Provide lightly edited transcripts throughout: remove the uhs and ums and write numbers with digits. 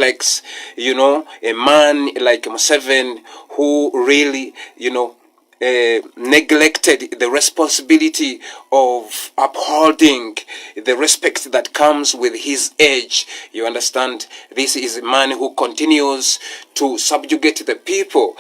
reflects, a man like Museveni who really, neglected the responsibility of upholding the respect that comes with his age. You understand? This is a man who continues to subjugate the people,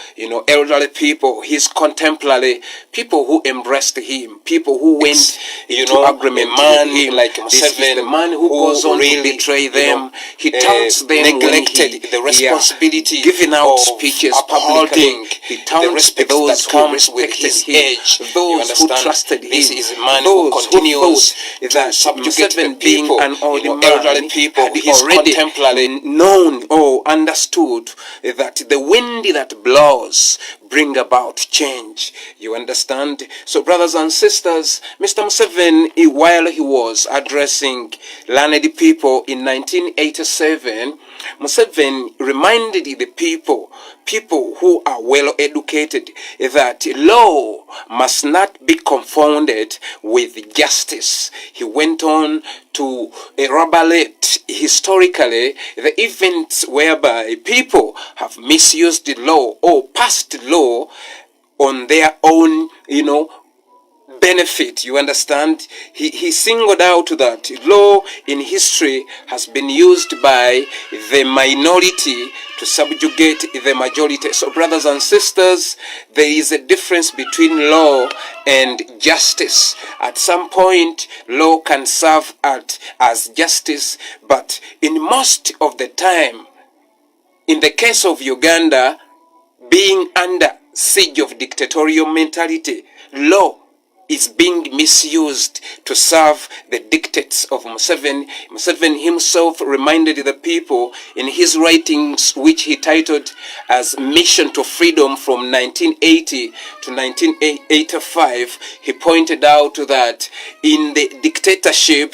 elderly people, his contemporary, people who embraced him, people who went into agreement. A man like Museveni, the man who goes on really to betray them. He taunts them, neglected the responsibility, giving out speeches, upholding the respect those that comes with his age, those who trusted him. This is a man who continues to subjugate the people, an old elderly people. He is already known or understood that the wind that blows bring about change. You understand? So, brothers and sisters, Mr. Museveni, while he was addressing learned people in 1987, Museveni reminded the people who are well educated, that law must not be confounded with justice. He went on to elaborate historically the events whereby people have misused the law or passed the law on their own, benefit. You understand? He singled out that law in history has been used by the minority to subjugate the majority. So, brothers and sisters, there is a difference between law and justice. At some point, law can serve as justice, but in most of the time, in the case of Uganda, being under siege of dictatorial mentality, law is being misused to serve the dictates of Museveni. Museveni himself reminded the people in his writings, which he titled as Mission to Freedom from 1980 to 1985, he pointed out that in the dictatorship,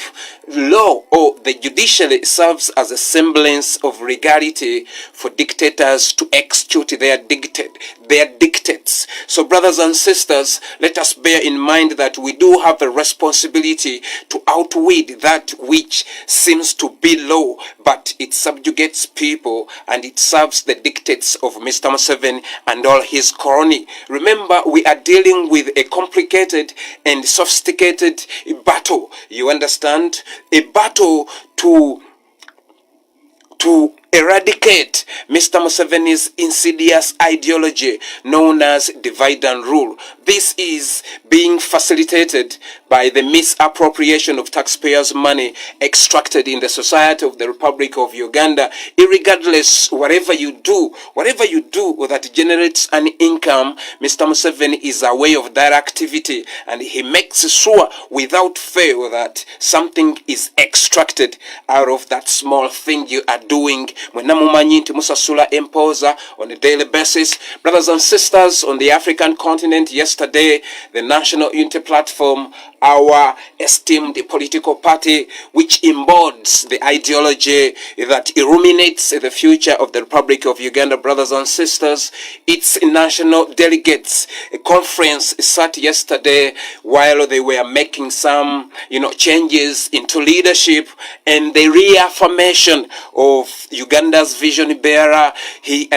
law or the judiciary serves as a semblance of legality for dictators to execute their dictates. So, brothers and sisters, let us bear in mind that we do have a responsibility to outwit that which seems to be law, but it subjugates people and it serves the dictates of Mr. Museveni and all his crony. Remember, we are dealing with a complicated and sophisticated battle. You understand? A battle to eradicate Mr. Museveni's insidious ideology known as divide and rule. This is being facilitated by the misappropriation of taxpayers' money extracted in the society of the Republic of Uganda. Irregardless, whatever you do that generates an income, Mr. Museveni is aware of that activity, and he makes sure without fail that something is extracted out of that small thing you are doing. Mumanyi nti musasula empoza on a daily basis. Brothers and sisters on the African continent, yesterday the National Unity Platform, our esteemed political party which embodies the ideology that illuminates the future of the Republic of Uganda, brothers and sisters, its national delegates a conference sat yesterday while they were making some changes into leadership and the reaffirmation of Uganda's vision bearer. He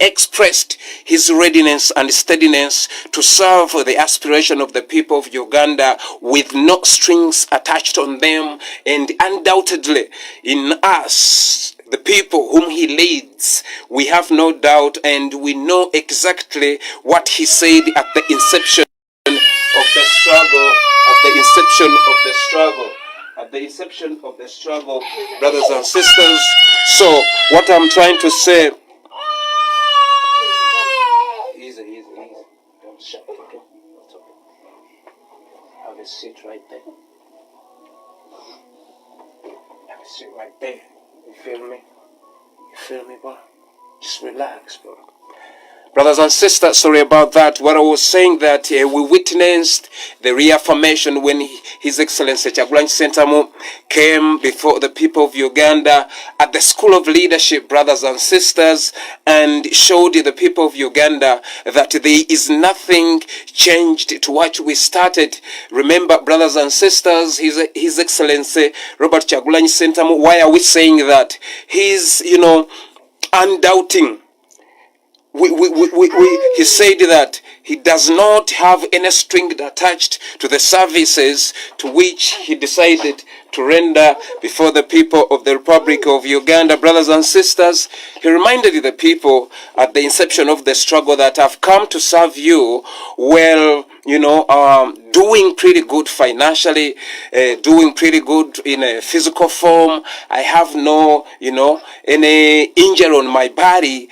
expressed his readiness and steadiness to serve the aspiration of the people of Uganda with no strings attached on them, and undoubtedly in us, the people whom he leads, we have no doubt and we know exactly what he said at the inception of the struggle, brothers and sisters. So what I'm trying to say, easy, don't shout, okay? That's okay. Have a seat right there. Have a seat right there. You feel me, bro? Just relax, bro. Brothers and sisters, sorry about that. What I was saying that we witnessed the reaffirmation when His Excellency Kyagulanyi Ssentamu came before the people of Uganda at the School of Leadership, brothers and sisters, and showed the people of Uganda that there is nothing changed to what we started. Remember, brothers and sisters, His Excellency Robert Kyagulanyi Ssentamu, why are we saying that? He's, undoubting. He said that he does not have any string attached to the services to which he decided to render before the people of the Republic of Uganda. Brothers and sisters, he reminded the people at the inception of the struggle that I've come to serve you well, doing pretty good financially, doing pretty good in a physical form. I have no, any injury on my body.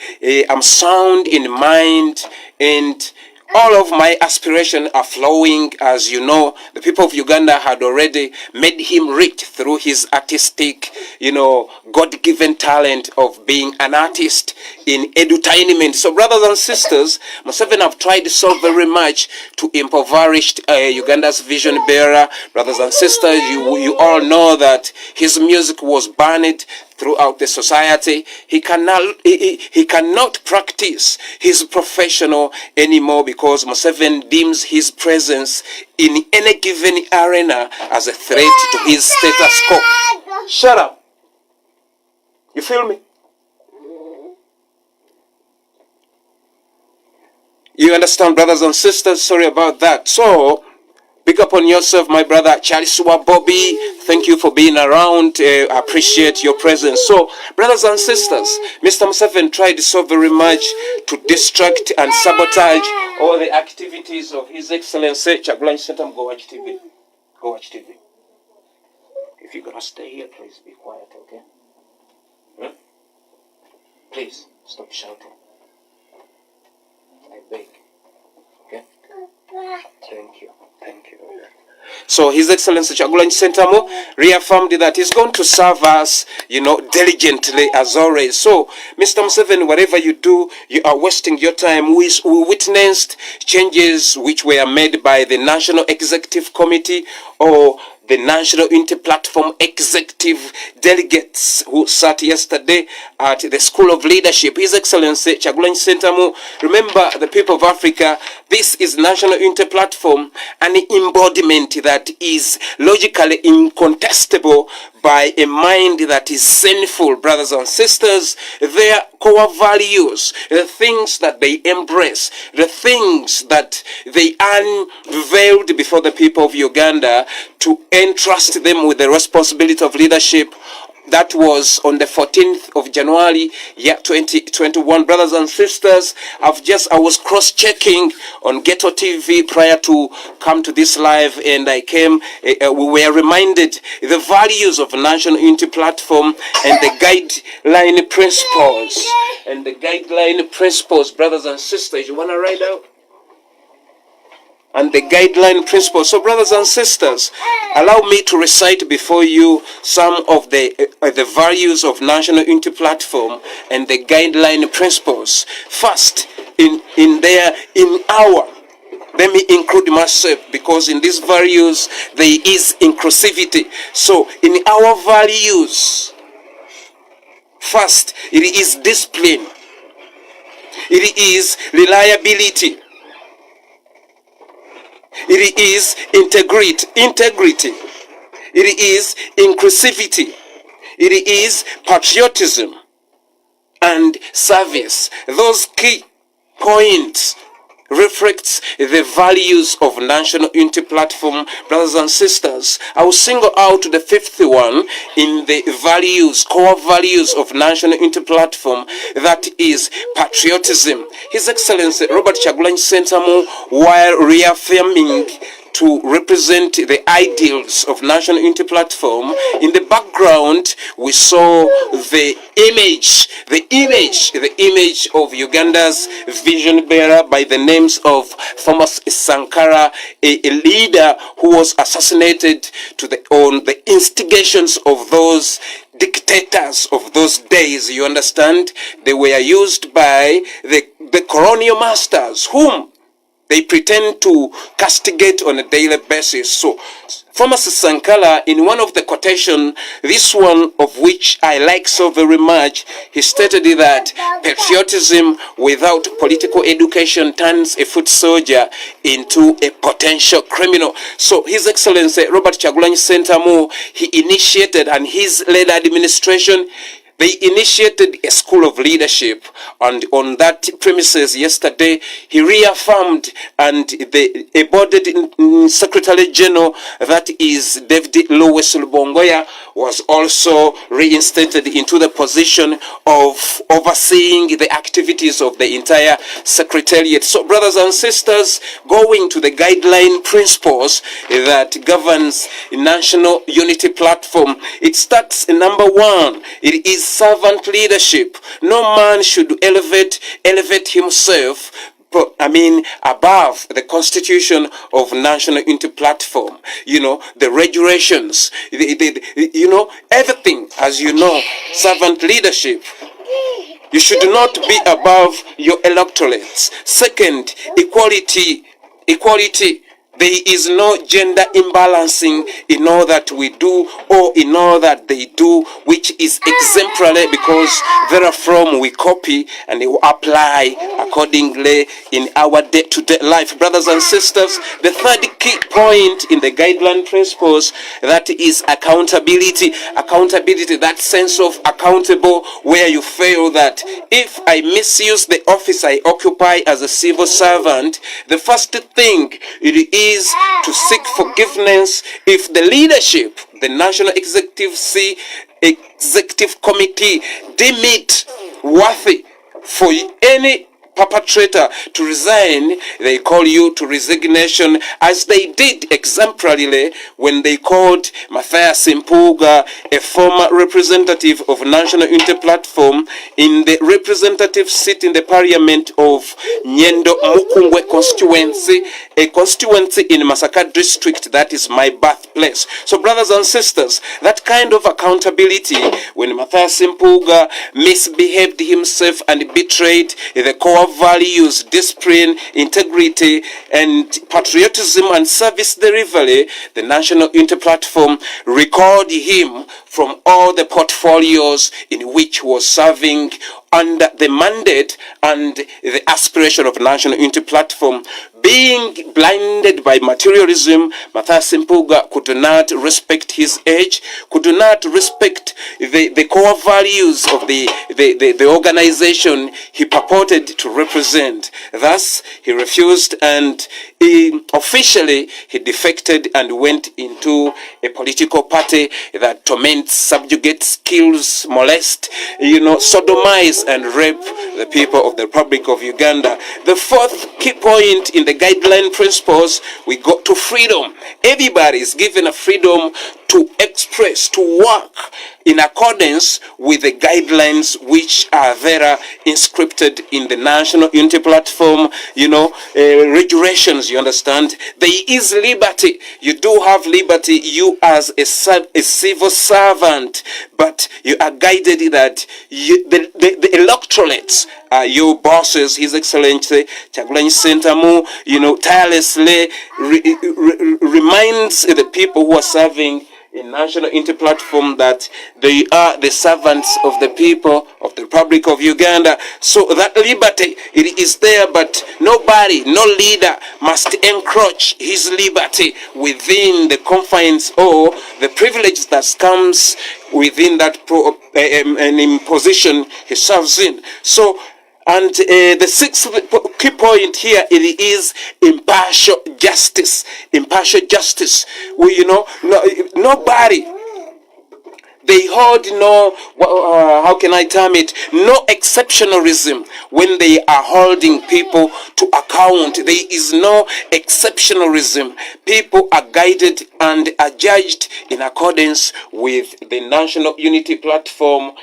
I'm sound in mind, and all of my aspirations are flowing. As you know, the people of Uganda had already made him rich through his artistic, God-given talent of being an artist in edutainment. So, brothers and sisters, Museveni have tried so very much to impoverish Uganda's vision bearer. Brothers and sisters, you all know that his music was banned throughout the society. He cannot practice his professional anymore because Museveni deems his presence in any given arena as a threat to his status quo. Shut up. You feel me? You understand, brothers and sisters? Sorry about that. So, pick up on yourself, my brother Charles Bobby. Thank you for being around. I appreciate your presence. So, brothers and sisters, Mr. Museveni tried so very much to distract and sabotage all the activities of His Excellency Kyagulanyi Ssentamu. Go watch TV. Go watch TV. If you're going to stay here, please be quiet, okay? Please, stop shouting. I beg. Okay? Thank you. Thank you. So His Excellency Kyagulanyi Ssentamu reaffirmed that he's going to serve us, diligently as always. So, Mr. Museveni, whatever you do, you are wasting your time. We witnessed changes which were made by the National Executive Committee or the National Unity Platform executive delegates who sat yesterday at the School of Leadership. His Excellency Kyagulanyi Ssentamu, remember the people of Africa, this is National Unity Platform, an embodiment that is logically incontestable by a mind that is sinful. Brothers and sisters, their core values, the things that they embrace, the things that they unveiled before the people of Uganda to entrust them with the responsibility of leadership. That was on the 14th of January, year 2021. Brothers and sisters, I was cross-checking on Ghetto TV prior to come to this live, and I came, we were reminded the values of National Unity Platform and the guideline principles. And the guideline principles, brothers and sisters, you want to write out? And the guideline principles. So, brothers and sisters, allow me to recite before you some of the values of National Unity Platform and the guideline principles. First, let me include myself, because in these values there is inclusivity. So, in our values, first, it is discipline. It is reliability. It is integrity. It is inclusivity. It is patriotism and service. Those key points reflects the values of National Unity Platform. Brothers and sisters, I will single out the fifth one in the values, core values of National Unity Platform, that is patriotism. His Excellency Robert Kyagulanyi Ssentamu, while reaffirming to represent the ideals of National Unity Platform, in the background we saw the image of Uganda's vision bearer by the names of Thomas Sankara, a leader who was assassinated on the instigations of those dictators of those days. You understand? They were used by the the colonial masters whom they pretend to castigate on a daily basis. So, Pharmacist Sankara, in one of the quotation, this one of which I like so very much, he stated that patriotism without political education turns a foot soldier into a potential criminal. So His Excellency Robert Kyagulanyi Ssentamu, he initiated, and his led administration, they initiated a school of leadership, and on that premises yesterday, he reaffirmed, and the embodied Secretary General, that is David Lewis Lubongoya, was also reinstated into the position of overseeing the activities of the entire Secretariat. So, brothers and sisters, going to the guideline principles that governs National Unity Platform, it starts number one. It is servant leadership. No man should elevate himself above the constitution of National Unity Platform. The regulations, everything, as you know, servant leadership. You should not be above your electorates. Second, equality. There is no gender imbalancing in all that we do or in all that they do, which is exemplary, because therefrom we copy and we apply accordingly in our day-to-day life. Brothers and sisters, the third key point in the guideline principles, that is accountability. Accountability, that sense of accountable, where you feel that if I misuse the office I occupy as a civil servant, the first thing it is to seek forgiveness if the leadership, the National Executive Committee, deem it worthy for any perpetrator to resign. They call you to resignation, as they did exemplarily when they called Matthias Mpuuga, a former representative of National Unity Platform, in the representative seat in the parliament of Nyendo Mukungwe constituency, a constituency in Masaka district, that is my birthplace. So, brothers and sisters, that kind of accountability, when Matthias Mpuuga misbehaved himself and betrayed the core values, discipline, integrity, and patriotism and service delivery, the National Unity Platform recalled him from all the portfolios in which was serving under the mandate and the aspiration of National Unity Platform. Being blinded by materialism, Matthias Mpuuga could not respect his age, could not respect the core values of the organization he purported to represent. Thus, he refused, and officially he defected and went into a political party that torments, subjugates, kills, molest, sodomize and rape the people of the Republic of Uganda. The fourth key point in the guideline principles, we got to freedom. Everybody is given a freedom to express, to work in accordance with the guidelines which are there inscripted in the National Unity Platform, regulations, you understand. There is liberty. You do have liberty, you as a civil servant, but you are guided that the electorates are your bosses. His Excellency Kyagulanyi Ssentamu, tirelessly reminds the people who are serving in National Unity Platform that they are the servants of the people of the Republic of Uganda. So that liberty, it is there, but nobody, no leader must encroach his liberty within the confines or the privilege that comes within that position he serves in. So, and the sixth key point here, it is impartial justice. Impartial justice. Nobody, they hold no, how can I term it, no exceptionalism when they are holding people to account. There is no exceptionalism. People are guided and are judged in accordance with the National Unity Platform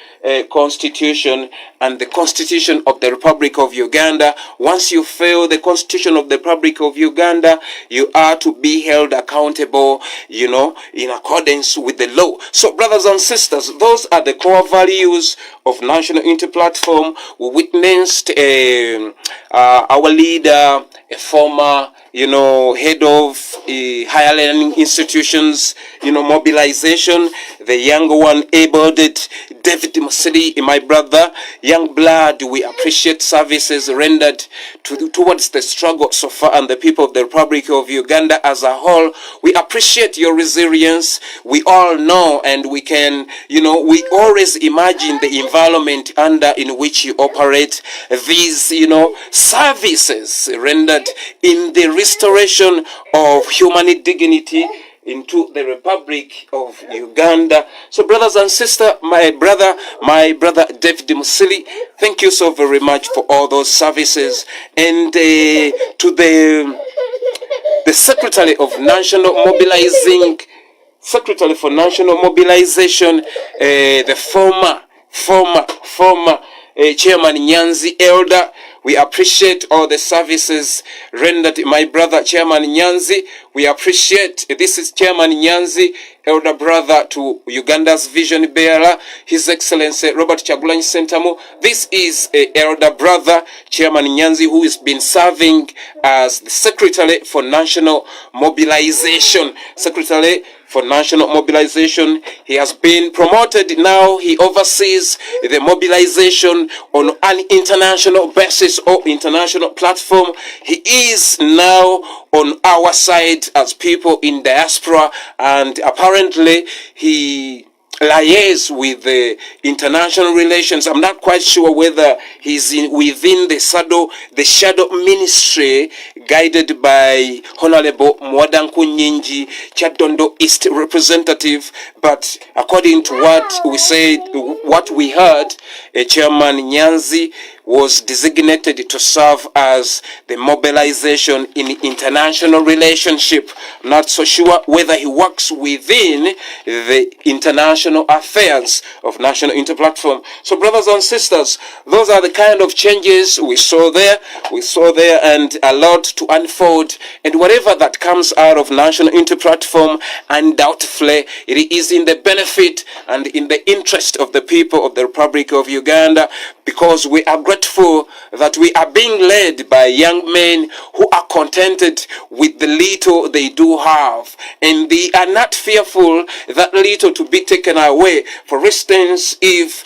Constitution and the Constitution of the Republic of Uganda. Once you fail the Constitution of the Republic of Uganda, you are to be held accountable, in accordance with the law. So, brothers and sisters, those are the core values of National Unity Platform. We witnessed our leader, a former head of higher learning institutions, mobilization, the younger one, able-bodied David Musili, my brother, young blood. We appreciate services rendered towards the struggle so far and the people of the Republic of Uganda as a whole. We appreciate your resilience. We all know, and we can, we always imagine the environment in which you operate. These, services rendered in the restoration of human dignity into the Republic of Uganda. So, brothers and sisters, my brother David Musili, thank you so very much for all those services. And to the Secretary of National Mobilizing, Secretary for National Mobilization, the former Chairman Nyanzi Elder, we appreciate all the services rendered, my brother Chairman Nyanzi. We appreciate, this is Chairman Nyanzi, elder brother to Uganda's vision bearer, His Excellency Robert Kyagulanyi Ssentamu. This is elder brother Chairman Nyanzi, who has been serving as the Secretary for National Mobilization. Secretary for National Mobilization. He has been promoted now. He oversees the mobilization on an international basis or international platform. He is now on our side as people in diaspora, and apparently he liaise with the international relations. I'm not quite sure whether he's within the shadow ministry guided by Honorable Mwadanku Nyingi, Chadondo East representative. But according to what we heard, Chairman Nyanzi was designated to serve as the mobilization in international relationship. Not so sure whether he works within the international affairs of National Unity Platform. So, brothers and sisters, those are the kind of changes we saw there. And a lot to unfold. And whatever that comes out of National Unity Platform, undoubtedly it is in the benefit and in the interest of the people of the Republic of Uganda, because we are grateful that we are being led by young men who are contented with the little they do have, and they are not fearful that little to be taken away. For instance, if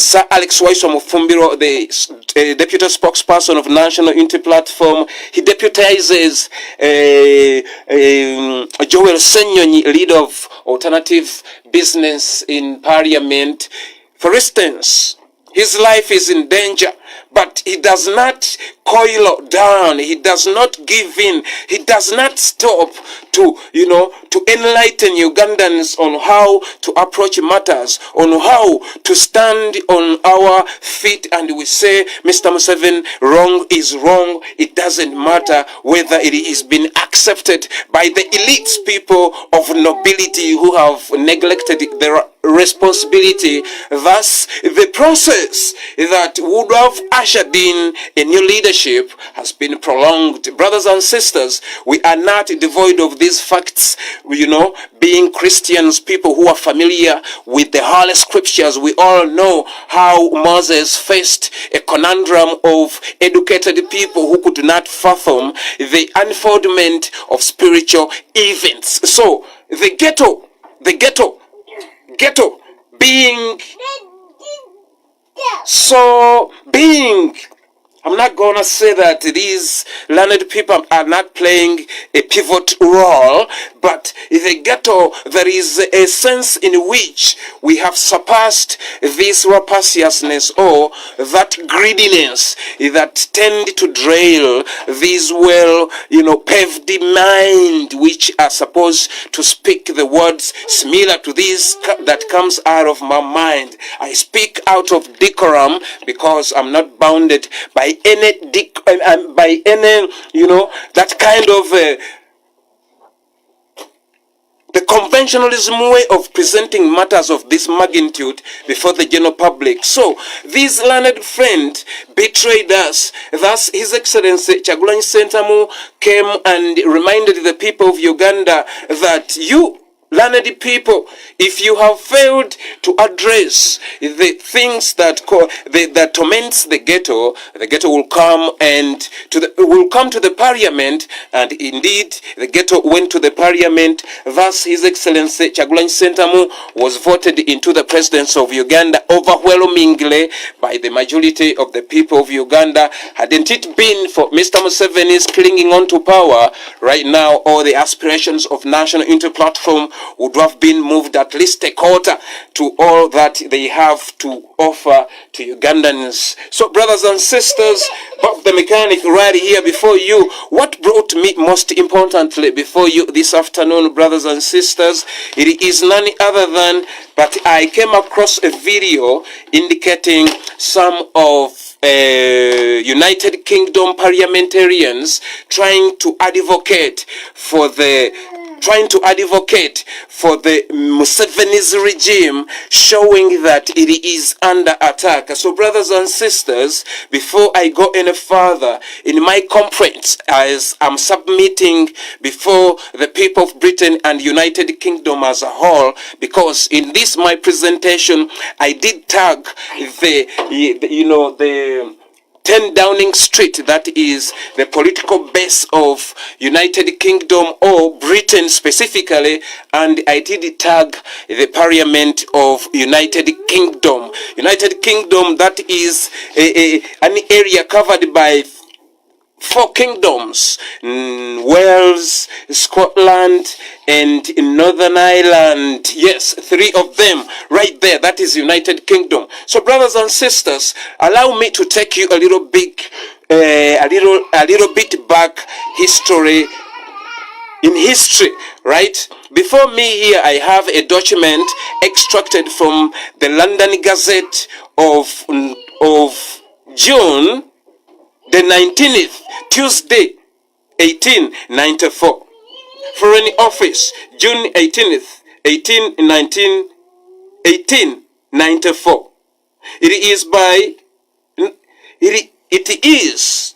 Sir Alex Waiso Mufumbiro, the deputy spokesperson of National Unity Platform, he deputizes Joel Senyonyi, leader of Alternative Business in Parliament. For instance, his life is in danger, but he does not coil down. He does not give in. He does not stop to enlighten Ugandans on how to approach matters, on how to stand on our feet. And we say, Mr. Museveni, wrong is wrong. It doesn't matter whether it is been accepted by the elites, people of nobility who have neglected their responsibility. Thus, the process that would have ushered in a new leadership has been prolonged. Brothers and sisters, we are not devoid of these facts. Being Christians, people who are familiar with the Holy Scriptures, we all know how Moses faced a conundrum of educated people who could not fathom the unfoldment of spiritual events. So, the ghetto being I'm not going to say that these learned people are not playing a pivot role, but in the ghetto, there is a sense in which we have surpassed this rapaciousness or that greediness that tend to derail this paved mind, which are supposed to speak the words similar to this that comes out of my mind. I speak out of decorum because I'm not bounded by any that the conventionalism way of presenting matters of this magnitude before the general public. So this learned friend betrayed us. Thus His Excellency Kyagulanyi Ssentamu came and reminded the people of Uganda that you learned people, if you have failed to address the things that torments the ghetto will come to the parliament, and indeed the ghetto went to the parliament. Thus His Excellency Kyagulanyi Ssentamu was voted into the presidency of Uganda overwhelmingly by the majority of the people of Uganda. Hadn't it been for Mr. Museveni's clinging on to power, right now all the aspirations of National Unity Platform would have been moved at least a quarter to all that they have to offer to Ugandans. So brothers and sisters, Bob the mechanic right here before you. What brought me most importantly before you this afternoon, brothers and sisters, it is none other than, but I came across a video indicating some of United Kingdom parliamentarians trying to advocate for the Museveni's regime, showing that it is under attack. So brothers and sisters, before I go any further in my complaints as I'm submitting before the people of Britain and United Kingdom as a whole, because in this my presentation I did tag the 10 Downing Street, that is the political base of United Kingdom or Britain specifically, and I did tag the Parliament of United Kingdom. United Kingdom, that is an area covered by 4 kingdoms, Wales, Scotland, and Northern Ireland. Yes, 3 of them right there. That is United Kingdom. So brothers and sisters, allow me to take you a little bit back in history, right? Before me here I have a document extracted from the London Gazette of June the 19th, Tuesday, 1894. Foreign Office, June 18th, 1894. It is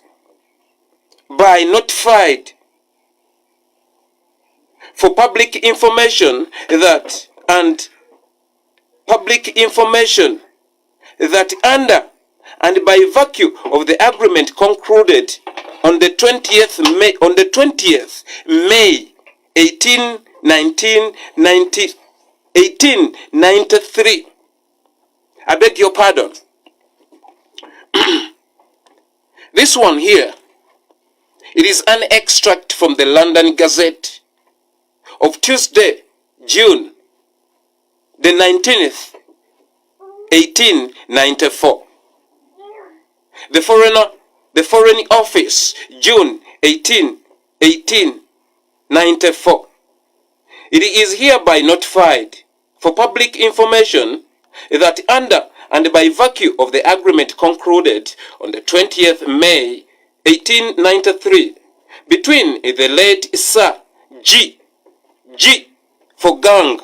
by notified for public information that under and by virtue of the agreement concluded on the 20th May 1893. I beg your pardon. This one here, it is an extract from the London Gazette of Tuesday, June the 19th, 1894. The Foreign Office, June 1894. It is hereby notified for public information that under and by virtue of the agreement concluded on the 20th May 1893 between the late Sir G for gang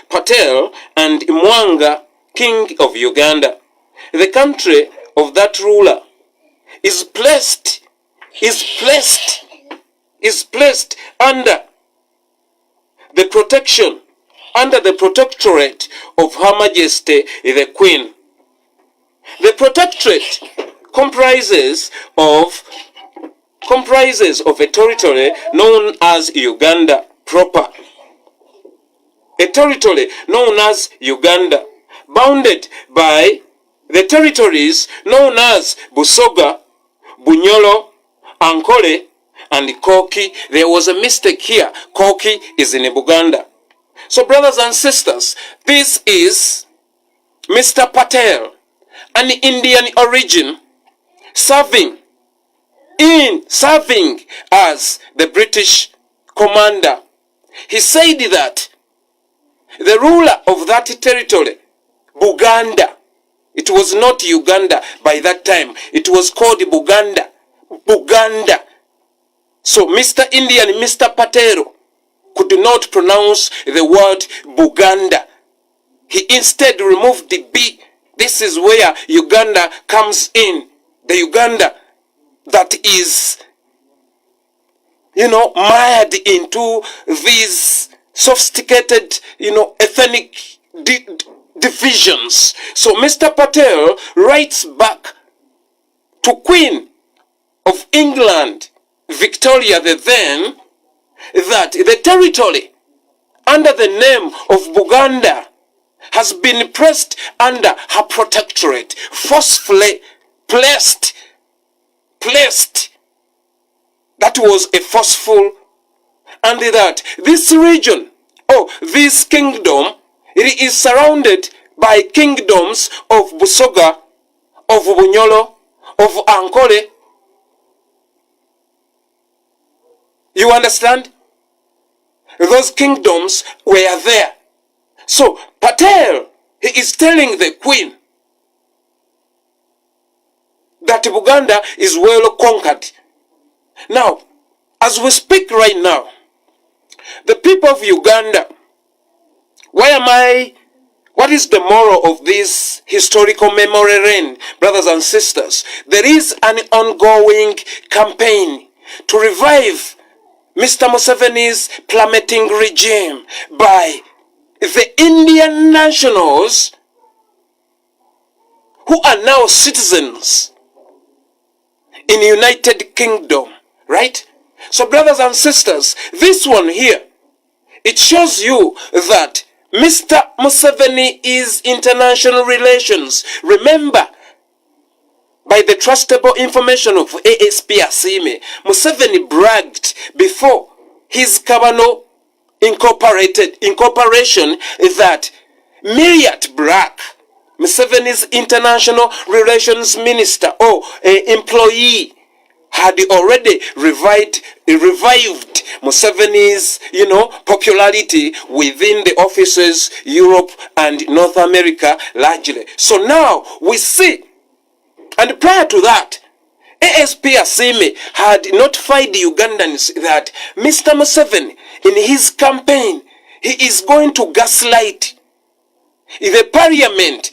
Patel and Mwanga, King of Uganda, the country of that ruler is placed under the protectorate of Her Majesty the Queen. The protectorate comprises of a territory known as Uganda proper. A territory known as Uganda, bounded by the territories known as Busoga, Bunyolo, Ankole, and Koki. There was a mistake here. Koki is in Buganda. So brothers and sisters, this is Mr. Patel, an Indian origin, serving as the British commander. He said that the ruler of that territory, Buganda, it was not Uganda by that time, it was called Buganda. So Mr. Indian, Mr. Patero, could not pronounce the word Buganda. He instead removed the B. This is where Uganda comes in. The Uganda that is, mired into these sophisticated, ethnic divisions. So Mr. Patel writes back to Queen of England, Victoria the then, that the territory under the name of Buganda has been placed under her protectorate, forcefully placed. That was a forceful, and that this region, this kingdom, it is surrounded by kingdoms of Busoga, of Bunyolo, of Ankole. You understand? Those kingdoms were there. So Patel, he is telling the Queen that Buganda is well conquered. Now, as we speak right now, the people of Uganda, what is the moral of this historical memory reign, brothers and sisters? There is an ongoing campaign to revive Mr. Museveni's plummeting regime by the Indian nationals who are now citizens in the United Kingdom, right? So brothers and sisters, this one here, it shows you that Mr. Museveni is international relations. Remember, by the trustable information of ASP Asime, Museveni bragged before his Gano incorporation that Myriad Black, Museveni's international relations minister or employee, had already revived Museveni's, popularity within the offices, Europe and North America largely. So now we see, and prior to that, ASP Asime had notified the Ugandans that Mr. Museveni, in his campaign, he is going to gaslight the parliament,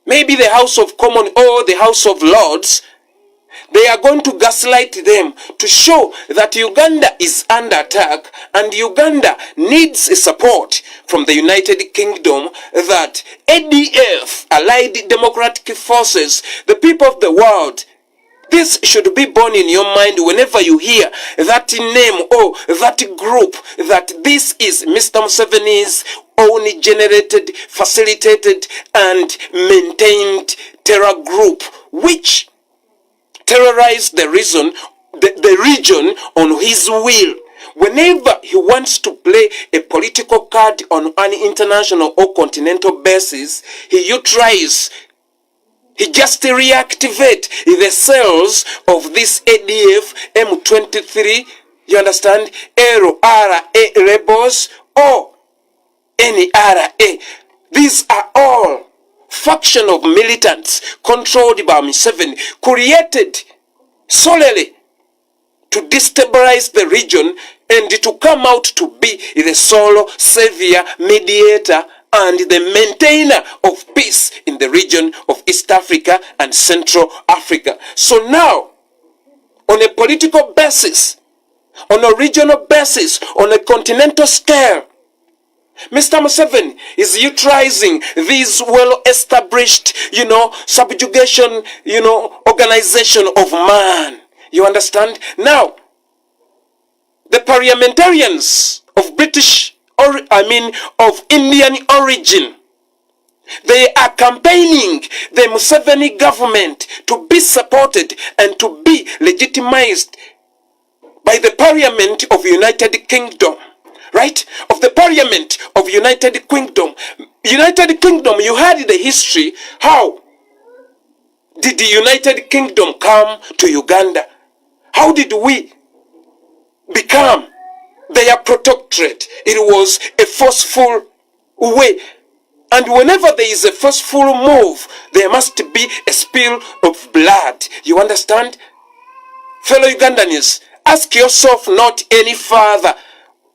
maybe the House of Commons or the House of Lords. They are going to gaslight them to show that Uganda is under attack and Uganda needs support from the United Kingdom, that ADF, Allied Democratic Forces, the people of the world, this should be borne in your mind whenever you hear that name or that group, that this is Mr. Museveni's own generated, facilitated and maintained terror group, which terrorized the region on his will. Whenever he wants to play a political card on an international or continental basis, he just reactivate the cells of this ADF, M23, you understand, LRA rebels or NRA. These are all faction of militants controlled by Museveni, created solely to destabilize the region and to come out to be the sole savior, mediator, and the maintainer of peace in the region of East Africa and Central Africa. So now, on a political basis, on a regional basis, on a continental scale, Mr. Museveni is utilizing these well-established, subjugation, organization of man. You understand? Now, the parliamentarians of of Indian origin, they are campaigning the Museveni government to be supported and to be legitimized by the Parliament of United Kingdom. Right? Of the Parliament of United Kingdom. United Kingdom, you heard the history. How did the United Kingdom come to Uganda? How did we become their protectorate? It was a forceful way. And whenever there is a forceful move, there must be a spill of blood. You understand? Fellow Ugandans, ask yourself not any further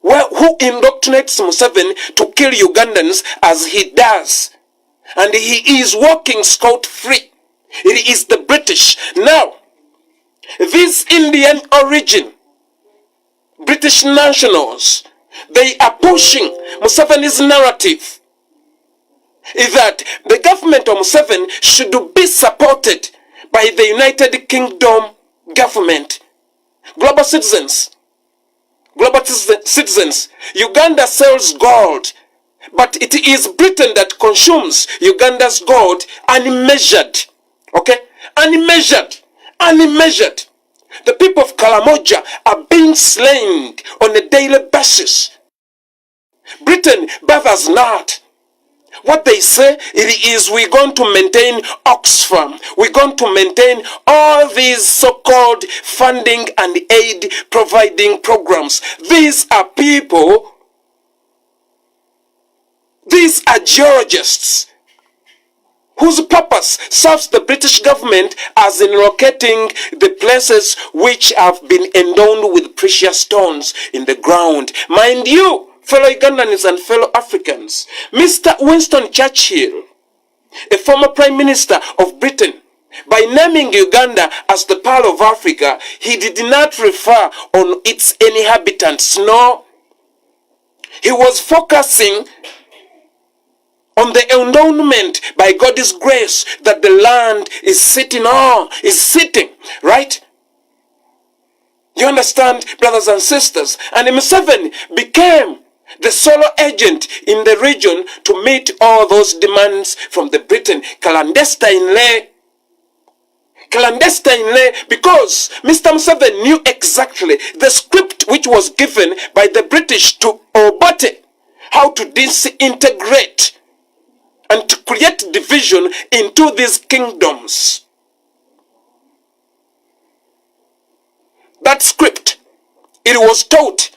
who indoctrinates Museveni to kill Ugandans as he does. And he is walking scot-free. It is the British. Now, these Indian origin British nationals, they are pushing Museveni's narrative is that the government of Museveni should be supported by the United Kingdom government. Global citizens, Uganda sells gold, but it is Britain that consumes Uganda's gold unmeasured. Okay? Unmeasured. The people of Karamoja are being slain on a daily basis. Britain bothers not. What they say it is we're going to maintain Oxfam. We're going to maintain all these so-called funding and aid providing programs. These are people, these are geologists whose purpose serves the British government as in locating the places which have been endowed with precious stones in the ground. Mind you, fellow Ugandans and fellow Africans, Mr. Winston Churchill, a former Prime Minister of Britain, by naming Uganda as the Pearl of Africa, he did not refer on its inhabitants. No, he was focusing on the endowment by God's grace that the land is sitting, right? You understand, brothers and sisters? And Museveni became the solo agent in the region to meet all those demands from the Britain clandestinely, because Mr. Museveni knew exactly the script which was given by the British to Obote, how to disintegrate and to create division into these kingdoms. That script, it was taught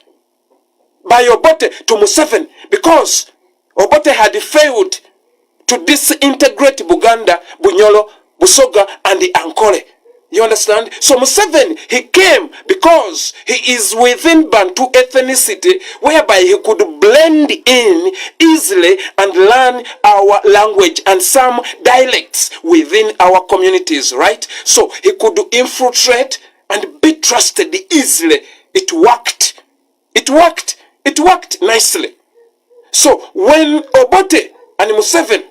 by Obote to Museveni because Obote had failed to disintegrate Buganda, Bunyolo, Busoga, and the Ankole. You understand? So Museveni, he came because he is within Bantu ethnicity, whereby he could blend in easily and learn our language and some dialects within our communities, right? So he could infiltrate and be trusted easily. It worked. It worked nicely. So when Obote and Museveni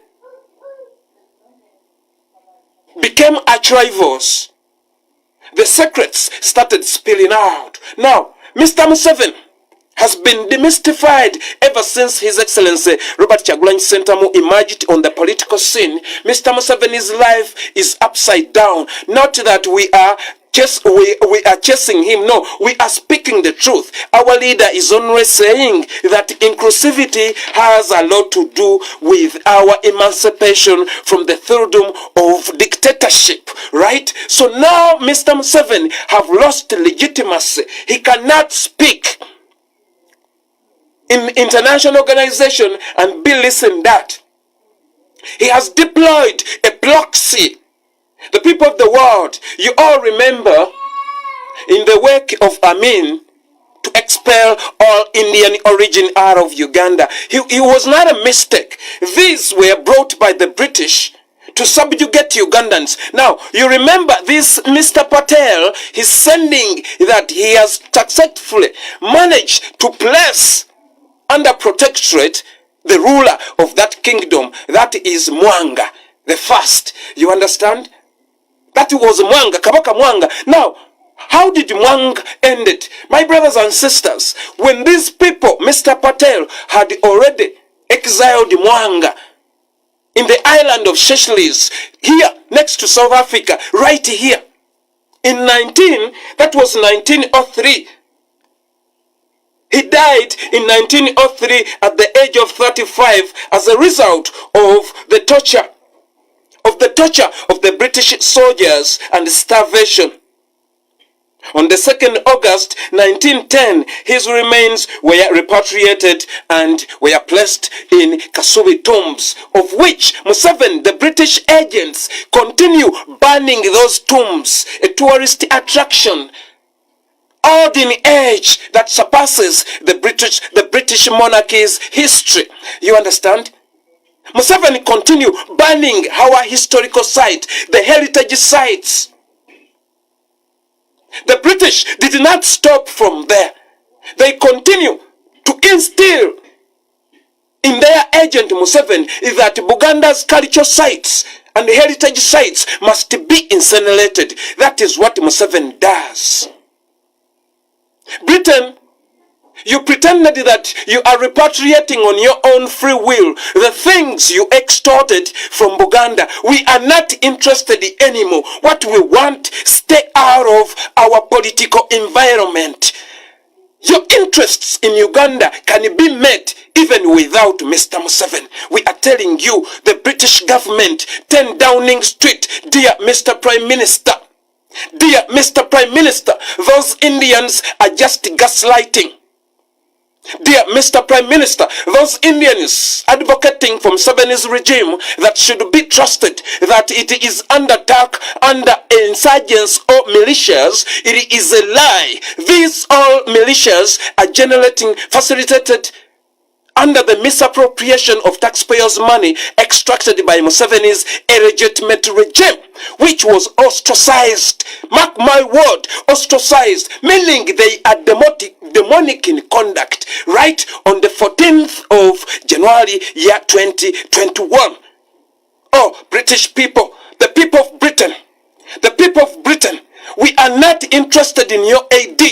became arch rivals, the secrets started spilling out. Now, Mr. Museveni has been demystified ever since His Excellency Robert Kyagulanyi Ssentamu emerged on the political scene. Mr. Museveni's life is upside down. Not that we are chasing him. No, we are speaking the truth. Our leader is only saying that inclusivity has a lot to do with our emancipation from the thraldom of dictatorship, right? So now Mr. Museveni have lost legitimacy. He cannot speak in international organization and be listened at. He has deployed a proxy. The people of the world, you all remember in the wake of Amin to expel all Indian origin out of Uganda. He was not a mistake. These were brought by the British to subjugate Ugandans. Now, you remember this Mr. Patel, he's sending that he has successfully managed to place under protectorate the ruler of that kingdom. That is Mwanga, the first. You understand? That was Mwanga, Kabaka Mwanga. Now, how did Mwanga end it? My brothers and sisters, when these people, Mr. Patel, had already exiled Mwanga in the island of Seychelles, here, next to South Africa, right here, that was 1903. He died in 1903 at the age of 35 as a result of the torture of the British soldiers and starvation. On the 2nd August 1910, his remains were repatriated and were placed in Kasubi tombs, of which Museveni, the British agents, continue burning those tombs, a tourist attraction old in age that surpasses the British monarchy's history. You understand? Museveni continue banning our historical site, the heritage sites. The British did not stop from there. They continue to instill in their agent Museveni that Buganda's cultural sites and heritage sites must be incinerated. That is what Museveni does. Britain, you pretended that you are repatriating on your own free will the things you extorted from Buganda. We are not interested anymore. What we want, stay out of our political environment. Your interests in Uganda can be met even without Mr. Museveni. We are telling you, the British government, 10 Downing Street, dear Mr. Prime Minister, dear Mr. Prime Minister, those Indians are just gaslighting. Dear Mr. Prime Minister, those Indians advocating from Museveni's regime that should be trusted, that it is under attack, under insurgents or militias, it is a lie. These all militias are generating, facilitated under the misappropriation of taxpayers' money extracted by Museveni's illegitimate regime, which was ostracized. Mark my word, ostracized, meaning they are demonic in conduct, right on the 14th of January, year 2021. Oh, British people, the people of Britain, the people of Britain, we are not interested in your AD.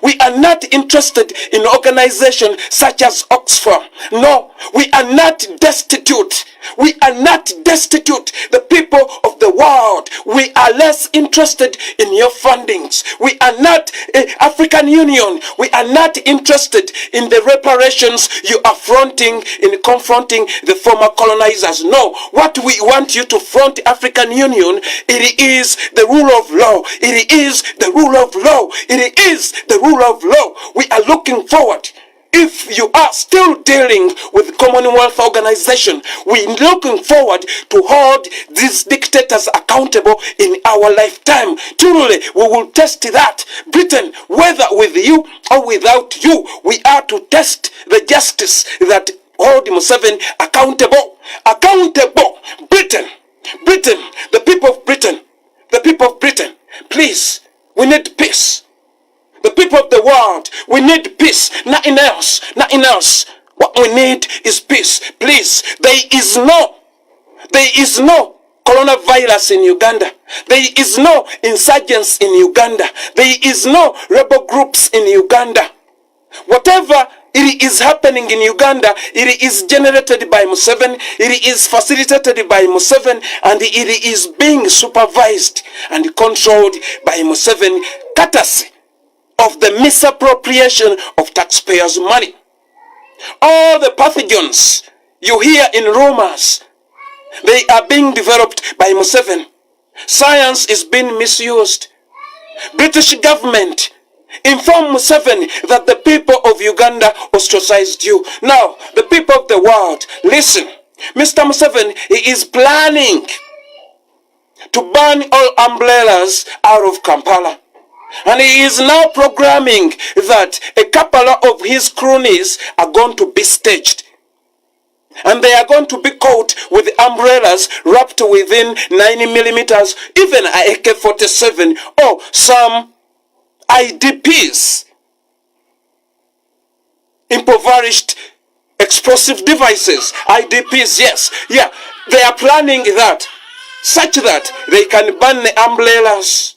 We are not interested in organizations such as Oxfam. No, we are not destitute. We are not destitute. The people of the world, we are less interested in your fundings. We are not African Union. We are not interested in the reparations you are fronting in confronting the former colonizers. No, what we want you to front African Union, it is the rule of law. It is the rule of law. It is the rule of law. We are looking forward. If you are still dealing with Commonwealth organization, we're looking forward to hold these dictators accountable in our lifetime. Truly, we will test that. Britain, whether with you or without you, we are to test the justice that hold Museveni accountable. Accountable. Britain, Britain, the people of Britain, the people of Britain, please, we need peace. The people of the world, we need peace. Nothing else. Nothing else. What we need is peace. Please, there is no coronavirus in Uganda. There is no insurgents in Uganda. There is no rebel groups in Uganda. Whatever it is happening in Uganda, it is generated by Museveni, it is facilitated by Museveni, and it is being supervised and controlled by Museveni, courtesy of the misappropriation of taxpayers' money. All the pathogens you hear in rumors, they are being developed by Museveni. Science is being misused. British government inform Museveni that the people of Uganda ostracized you. Now, the people of the world, listen. Mr. Museveni is planning to ban all umbrellas out of Kampala. And he is now programming that a couple of his cronies are going to be staged. And they are going to be caught with umbrellas wrapped within 90 millimeters, even an AK-47 or some IDPs, impoverished explosive devices. IDPs, yes. Yeah, they are planning that, such that they can ban the umbrellas.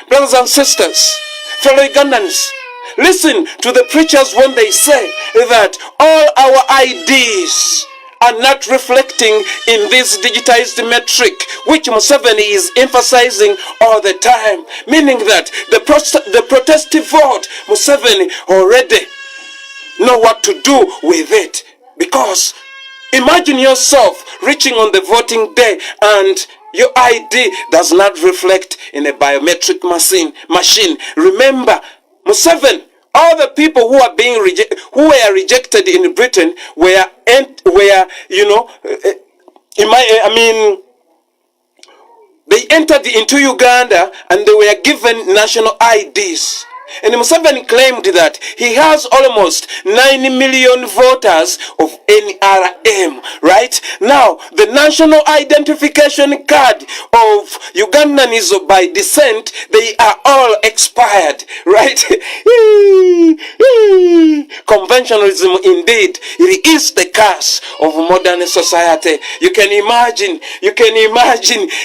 Brothers and sisters, fellow Ugandans, listen to the preachers when they say that all our IDs are not reflecting in this digitized metric, which Museveni is emphasizing all the time, meaning that the protestive vote, Museveni already know what to do with it. Because imagine yourself reaching on the voting day and your ID does not reflect in a biometric machine. Remember, Museveni, all the people who are being who were rejected in Britain were they entered into Uganda and they were given national IDs. And Museveni claimed that he has almost 9 million voters of NRM, right? Now, the national identification card of Ugandans by descent, they are all expired, right? Conventionalism, indeed, it is the curse of modern society. You can imagine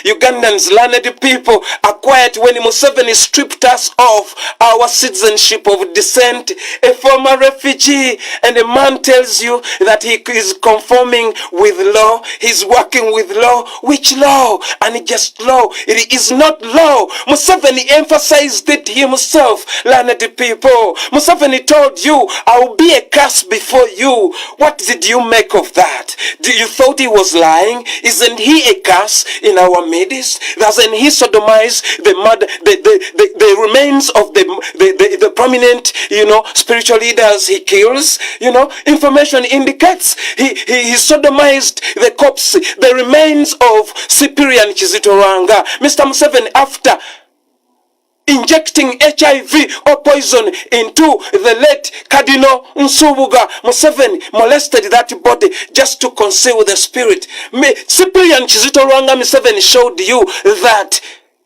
Ugandans, learned people, are quiet when Museveni stripped us of our citizenship of descent, a former refugee, and a man tells you that he is conforming with law, he's working with law. Which law? And just law. It is not law. Museveni emphasized it himself, learned people. Museveni told you, I will be a curse before you. What did you make of that? Do you thought he was lying? Isn't he a curse in our midst? Doesn't he sodomize the remains of the prominent, spiritual leaders he kills? Information indicates he sodomized the corpse, the remains of Cyprian Kizitoranga. Mr. Museveni, after injecting HIV or poison into the late Cardinal Nsubuga, Museveni molested that body just to conceal the spirit. Cyprian Kizitoranga, Museveni showed you that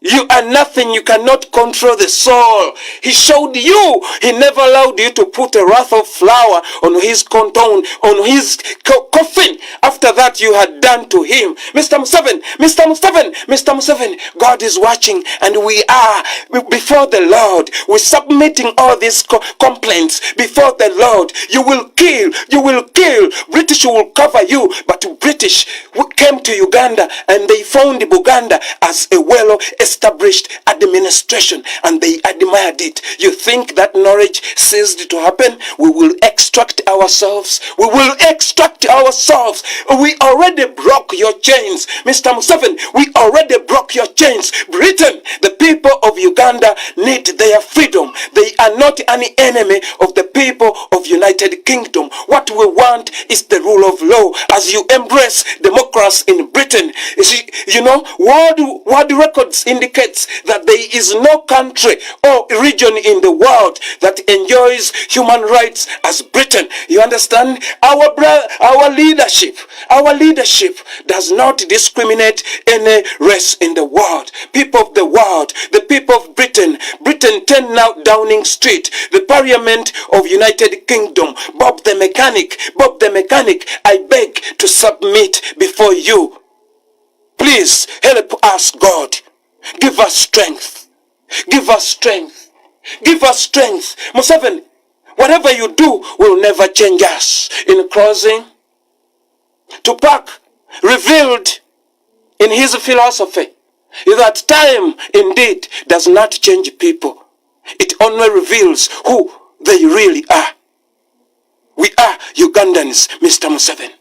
you are nothing. You cannot control the soul. He showed you. He never allowed you to put a wreath of flower on his coffin after that you had done to him. Mr. Museveni, God is watching, and we are before the Lord. We're submitting all these complaints before the Lord. You will kill. British will cover you, but British came to Uganda and they found Buganda as a well-established administration, and they admired it. You think that knowledge ceased to happen? We will extract ourselves. We already broke your chains, Mr. Museveni. We already broke your chains. Britain, the people of Uganda need their freedom. They are not any enemy of the people of United Kingdom. What we want is the rule of law. As you embrace democracy in Britain, world records indicates that there is no country or region in the world that enjoys human rights as Britain. You understand? Our leadership does not discriminate any race in the world. People of the world, the people of Britain, 10 now Downing Street, the Parliament of United Kingdom, Bob the Mechanic, I beg to submit before you. Please help us, God. Give us strength. Museveni, whatever you do will never change us. In closing, Tupac revealed in his philosophy that time indeed does not change people. It only reveals who they really are. We are Ugandans, Mr. Museveni.